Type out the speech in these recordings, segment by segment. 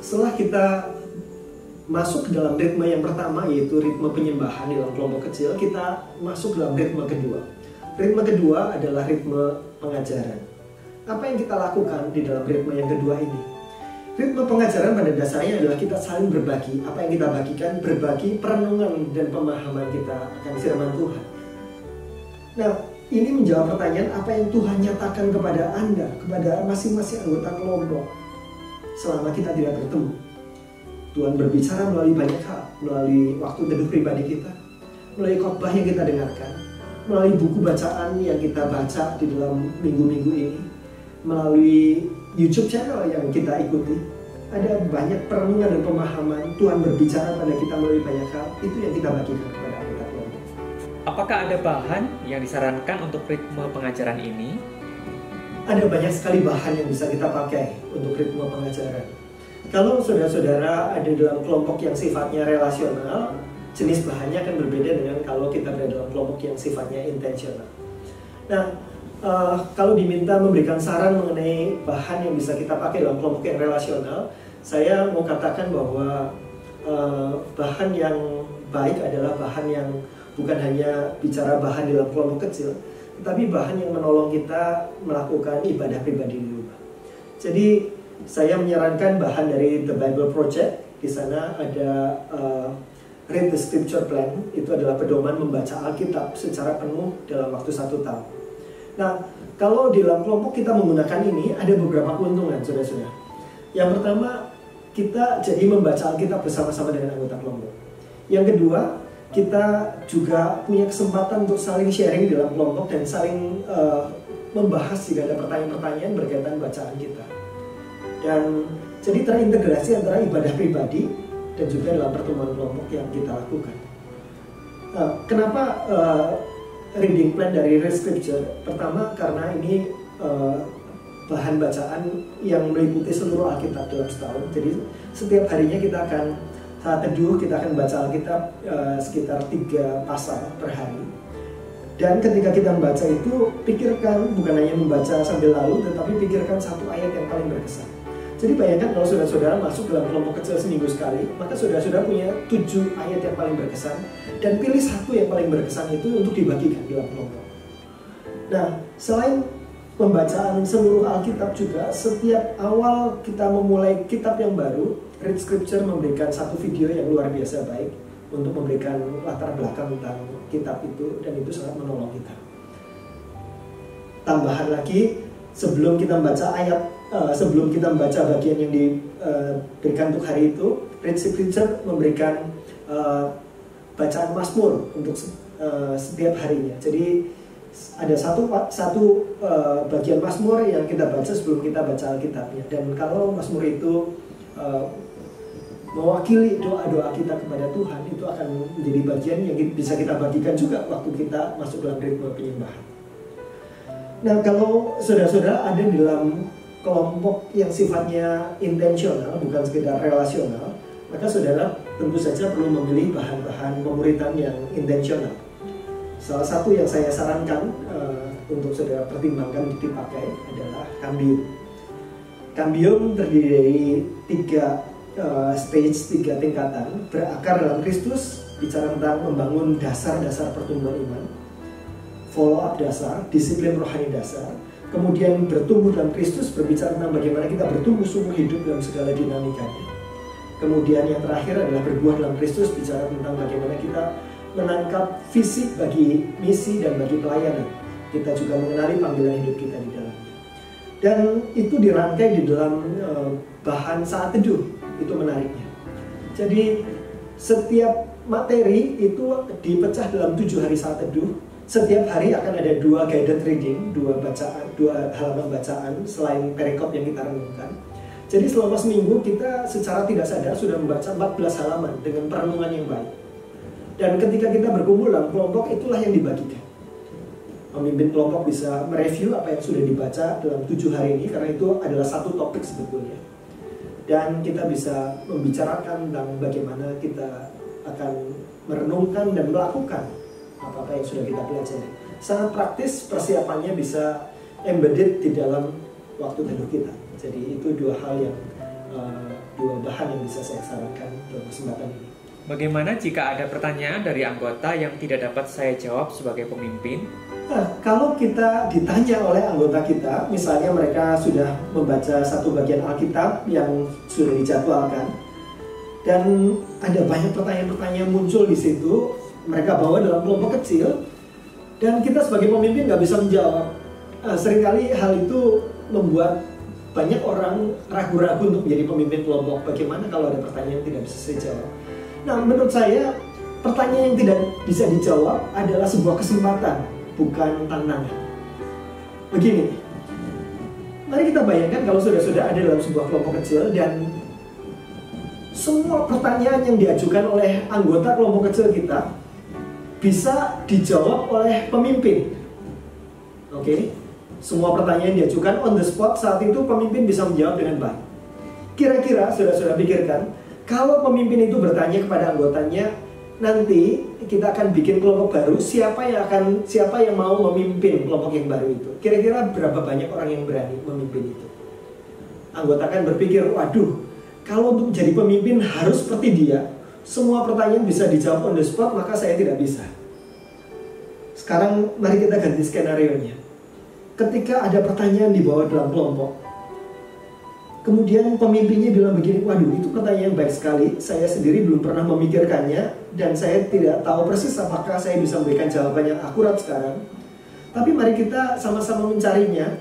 setelah kita masuk ke dalam ritme yang pertama, yaitu ritme penyembahan dalam kelompok kecil, kita masuk dalam ritme kedua. Ritme kedua adalah ritme pengajaran. Apa yang kita lakukan di dalam ritme yang kedua ini? Ritme pengajaran pada dasarnya adalah kita saling berbagi. Apa yang kita bagikan? Berbagi perenungan dan pemahaman kita akan firman Tuhan. Nah, ini menjawab pertanyaan apa yang Tuhan nyatakan kepada Anda, kepada masing-masing anggota kelompok selama kita tidak bertemu. Tuhan berbicara melalui banyak hal, melalui waktu teduh pribadi kita, melalui khotbah yang kita dengarkan, melalui buku bacaan yang kita baca di dalam minggu-minggu ini, melalui YouTube channel yang kita ikuti. Ada banyak perenungan dan pemahaman Tuhan berbicara pada kita melalui banyak hal. Itu yang kita bagikan kepada anggota kelompok. Apakah ada bahan yang disarankan untuk ritme pengajaran ini? Ada banyak sekali bahan yang bisa kita pakai untuk ritme pengajaran. Kalau saudara-saudara ada dalam kelompok yang sifatnya relasional, jenis bahannya akan berbeda dengan kalau kita berada dalam kelompok yang sifatnya intensional. Nah, kalau diminta memberikan saran mengenai bahan yang bisa kita pakai dalam kelompok yang relasional, saya mau katakan bahwa bahan yang baik adalah bahan yang bukan hanya bicara bahan dalam kelompok kecil, tetapi bahan yang menolong kita melakukan ibadah pribadi di rumah. Jadi saya menyarankan bahan dari The Bible Project. Di sana ada Read the Scripture Plan. Itu adalah pedoman membaca Alkitab secara penuh dalam waktu 1 tahun. Nah, kalau di dalam kelompok kita menggunakan ini, ada beberapa keuntungan, saudara-saudara. Yang pertama, kita jadi membaca Alkitab bersama-sama dengan anggota kelompok. Yang kedua, kita juga punya kesempatan untuk saling sharing dalam kelompok dan saling membahas jika ada pertanyaan-pertanyaan berkaitan bacaan kita. Dan jadi terintegrasi antara ibadah pribadi dan juga dalam pertemuan kelompok yang kita lakukan. Kenapa reading plan dari Read Scripture? Pertama, karena ini bahan bacaan yang meliputi seluruh Alkitab dalam setahun. Jadi setiap harinya kita akan saat teduh, kita akan baca Alkitab sekitar 3 pasal per hari. Dan ketika kita membaca itu, pikirkan bukan hanya membaca sambil lalu, tetapi pikirkan satu ayat yang paling berkesan. Jadi bayangkan kalau saudara-saudara masuk dalam kelompok kecil seminggu sekali, maka saudara-saudara punya 7 ayat yang paling berkesan, dan pilih satu yang paling berkesan itu untuk dibagikan dalam kelompok. Nah, selain pembacaan seluruh Alkitab juga, setiap awal kita memulai kitab yang baru, Read Scripture memberikan satu video yang luar biasa baik untuk memberikan latar belakang tentang kitab itu, dan itu sangat menolong kita. Tambahan lagi, sebelum kita membaca sebelum kita membaca bagian yang diberikan untuk hari itu, Read Scripture memberikan bacaan Mazmur untuk setiap harinya. Jadi ada satu bagian Mazmur yang kita baca sebelum kita baca Alkitabnya. Dan kalau Mazmur itu mewakili doa-doa kita kepada Tuhan, itu akan menjadi bagian yang bisa kita bagikan juga waktu kita masuk dalam ritme penyembahan. Nah, kalau saudara-saudara ada di dalam kelompok yang sifatnya intensional, bukan sekedar relasional, maka saudara tentu saja perlu memilih bahan-bahan pemuritan yang intensional. Salah satu yang saya sarankan untuk saudara pertimbangkan untuk dipakai adalah Cambium. Cambium terdiri dari 3 stage, 3 tingkatan. Berakar dalam Kristus, bicara tentang membangun dasar-dasar pertumbuhan iman. Follow up dasar, disiplin rohani dasar. Kemudian bertumbuh dalam Kristus, berbicara tentang bagaimana kita bertumbuh sungguh hidup dalam segala dinamikanya. Kemudian yang terakhir adalah berbuah dalam Kristus, bicara tentang bagaimana kita menangkap visi bagi misi dan bagi pelayanan. Kita juga mengenali panggilan hidup kita di dalamnya. Dan itu dirangkai di dalam bahan saat teduh, itu menariknya. Jadi setiap materi itu dipecah dalam 7 hari saat teduh. Setiap hari akan ada 2 guided reading, 2 halaman bacaan selain perikop yang kita renungkan. Jadi selama seminggu kita secara tidak sadar sudah membaca 14 halaman dengan perenungan yang baik. Dan ketika kita berkumpul dalam kelompok, itulah yang dibagikan. Pemimpin kelompok bisa mereview apa yang sudah dibaca dalam 7 hari ini, karena itu adalah satu topik sebetulnya. Dan kita bisa membicarakan tentang bagaimana kita akan merenungkan dan melakukan apa-apa yang sudah kita pelajari. Sangat praktis, persiapannya bisa embedded di dalam waktu teduh kita. Jadi itu 2 hal yang dua bahan yang bisa saya sarankan dalam kesempatan ini. Bagaimana jika ada pertanyaan dari anggota yang tidak dapat saya jawab sebagai pemimpin? Nah, kalau kita ditanya oleh anggota kita, misalnya mereka sudah membaca satu bagian Alkitab yang sudah dijadwalkan, dan ada banyak pertanyaan-pertanyaan muncul di situ, mereka bawa dalam kelompok kecil, dan kita sebagai pemimpin nggak bisa menjawab. Seringkali hal itu membuat banyak orang ragu-ragu untuk menjadi pemimpin kelompok. Bagaimana kalau ada pertanyaan yang tidak bisa saya jawab? Nah, menurut saya pertanyaan yang tidak bisa dijawab adalah sebuah kesempatan, bukan tantangan. Begini, mari kita bayangkan kalau sudah ada dalam sebuah kelompok kecil dan semua pertanyaan yang diajukan oleh anggota kelompok kecil kita bisa dijawab oleh pemimpin. Oke? Semua pertanyaan diajukan on the spot, saat itu pemimpin bisa menjawab dengan baik. Kira-kira sudah pikirkan, kalau pemimpin itu bertanya kepada anggotanya, nanti kita akan bikin kelompok baru, siapa yang mau memimpin kelompok yang baru itu? Kira-kira berapa banyak orang yang berani memimpin itu? Anggota akan berpikir, waduh, kalau untuk jadi pemimpin harus seperti dia, semua pertanyaan bisa dijawab on the spot, maka saya tidak bisa. Sekarang mari kita ganti skenario-nya. Ketika ada pertanyaan dibawa dalam kelompok, kemudian pemimpinnya bilang begini, waduh itu pertanyaan yang baik sekali, saya sendiri belum pernah memikirkannya, dan saya tidak tahu persis apakah saya bisa memberikan jawaban yang akurat sekarang. Tapi mari kita sama-sama mencarinya.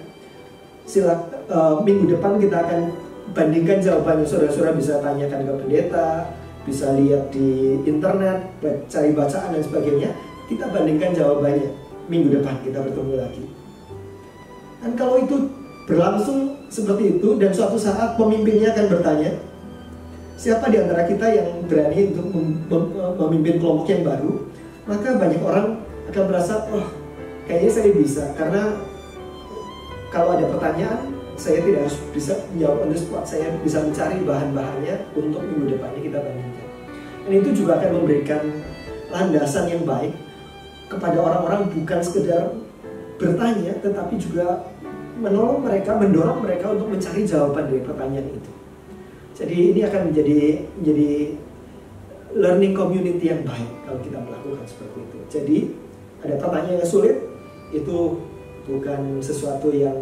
Minggu depan kita akan bandingkan jawabannya, saudara-saudara bisa tanyakan ke pendeta, bisa lihat di internet, cari bacaan dan sebagainya. Kita bandingkan jawabannya, minggu depan kita bertemu lagi. Dan kalau itu berlangsung seperti itu dan suatu saat pemimpinnya akan bertanya, siapa di antara kita yang berani untuk memimpin kelompok yang baru, maka banyak orang akan merasa, oh kayaknya saya bisa, karena kalau ada pertanyaan saya tidak harus bisa menjawab on the spot, saya bisa mencari bahan-bahannya untuk minggu depannya kita bandingkan. Dan itu juga akan memberikan landasan yang baik kepada orang-orang, bukan sekedar bertanya, tetapi juga mendorong mereka untuk mencari jawaban dari pertanyaan itu. Jadi ini akan menjadi learning community yang baik kalau kita melakukan seperti itu. Jadi ada pertanyaan yang sulit, itu bukan sesuatu yang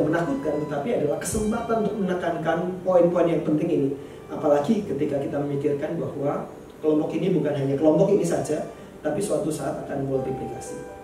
menakutkan, tetapi adalah kesempatan untuk menekankan poin-poin yang penting ini. Apalagi ketika kita memikirkan bahwa kelompok ini bukan hanya kelompok ini saja, tapi suatu saat akan multiplikasi.